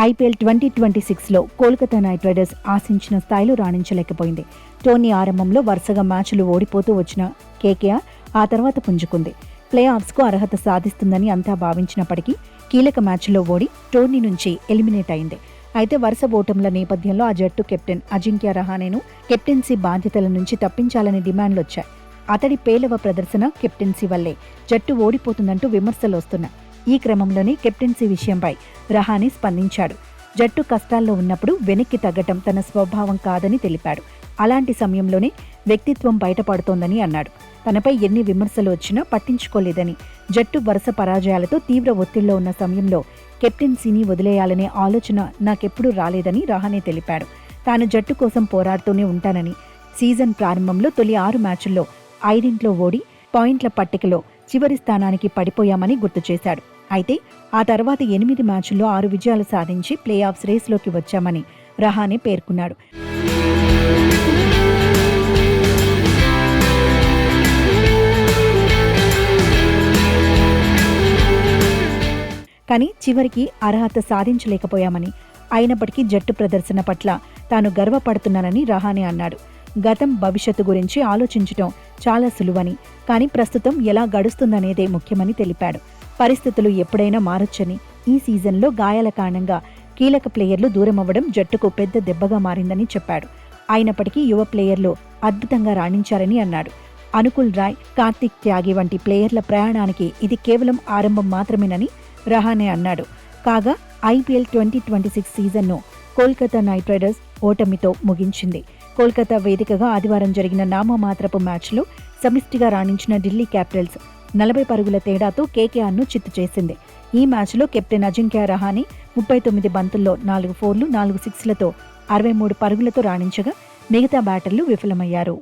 IPL 2026లో Kolkata Knight riders ఆశించిన స్థాయిలో రాణించలేకపోయింది. Tourney ఆరంభంలో వరుసగా మ్యాచ్లు ఓడిపోతూ వచ్చిన కేకేఆర్ ఆ తర్వాత పుంజుకుంది. ప్లే ఆఫ్స్కు అర్హత సాధిస్తుందని అంతా భావించినప్పటికీ కీలక మ్యాచ్లో ఓడి టోర్నీ నుంచి ఎలిమినేట్ అయింది. అయితే వరుస ఓటముల నేపథ్యంలో ఆ జట్టు కెప్టెన్ అజింక్య రహానేను కెప్టెన్సీ బాధ్యతల నుంచి తప్పించాలని డిమాండ్లొచ్చాయి. అతడి పేలవ ప్రదర్శన, కెప్టెన్సీ వల్లే జట్టు ఓడిపోతుందంటూ విమర్శలు వస్తున్నాయి. ఈ క్రమంలోనే కెప్టెన్సీ విషయంపై రహానే స్పందించాడు. జట్టు కష్టాల్లో ఉన్నప్పుడు వెనక్కి తగ్గటం తన స్వభావం కాదని తెలిపాడు. అలాంటి సమయంలోనే వ్యక్తిత్వం బయటపడుతోందని అన్నాడు. తనపై ఎన్ని విమర్శలు వచ్చినా పట్టించుకోలేదని, జట్టు వరుస పరాజయాలతో తీవ్ర ఒత్తిడిలో ఉన్న సమయంలో కెప్టెన్సీని వదిలేయాలనే ఆలోచన నాకెప్పుడూ రాలేదని రహానే తెలిపాడు. తాను జట్టు కోసం పోరాడుతూనే ఉంటానని, సీజన్ ప్రారంభంలో తొలి 6 మ్యాచుల్లో 5 ఓడి పాయింట్ల పట్టికలో చివరి స్థానానికి పడిపోయామని గుర్తు చేశాడు. అయితే ఆ తర్వాత 8 మ్యాచుల్లో 6 విజయాలు సాధించి ప్లే ఆఫ్స్ రేస్లోకి వచ్చామని రహానే పేర్కొన్నాడు. కానీ చివరికి అర్హత సాధించలేకపోయామని, అయినప్పటికీ జట్టు ప్రదర్శన పట్ల తాను గర్వపడుతున్నానని రహానే అన్నాడు. గతం, భవిష్యత్తు గురించి ఆలోచించటం చాలా సులువని, కానీ ప్రస్తుతం ఎలా గడుస్తుందనేదే ముఖ్యమని తెలిపాడు. పరిస్థితులు ఎప్పుడైనా మారొచ్చని, ఈ సీజన్లో గాయాల కారణంగా కీలక ప్లేయర్లు దూరమవ్వడం జట్టుకు పెద్ద దెబ్బగా మారిందని చెప్పాడు. అయినప్పటికీ యువ ప్లేయర్లు అద్భుతంగా రాణించారని అన్నాడు. అనుకుల్ రాయ్, కార్తిక్ త్యాగి వంటి ప్లేయర్ల ప్రయాణానికి ఇది కేవలం ఆరంభం మాత్రమేనని రహానే అన్నాడు. కాగా ఐపీఎల్ 2026 సీజన్ను కోల్కతా నైట్ రైడర్స్ ఓటమితో ముగించింది. కోల్కతా వేదికగా ఆదివారం జరిగిన నామమాత్రపు మ్యాచ్లో సమిష్టిగా రాణించిన ఢిల్లీ క్యాపిటల్స్ 40 పరుగుల తేడాతో కేకేఆర్ను చిత్తు చేసింది. ఈ మ్యాచ్లో కెప్టెన్ అజింక్య రహానే 39 బంతుల్లో 4 4లు, 4 6లతో 63 పరుగులతో రాణించగా మిగతా బ్యాటర్లు విఫలమయ్యారు.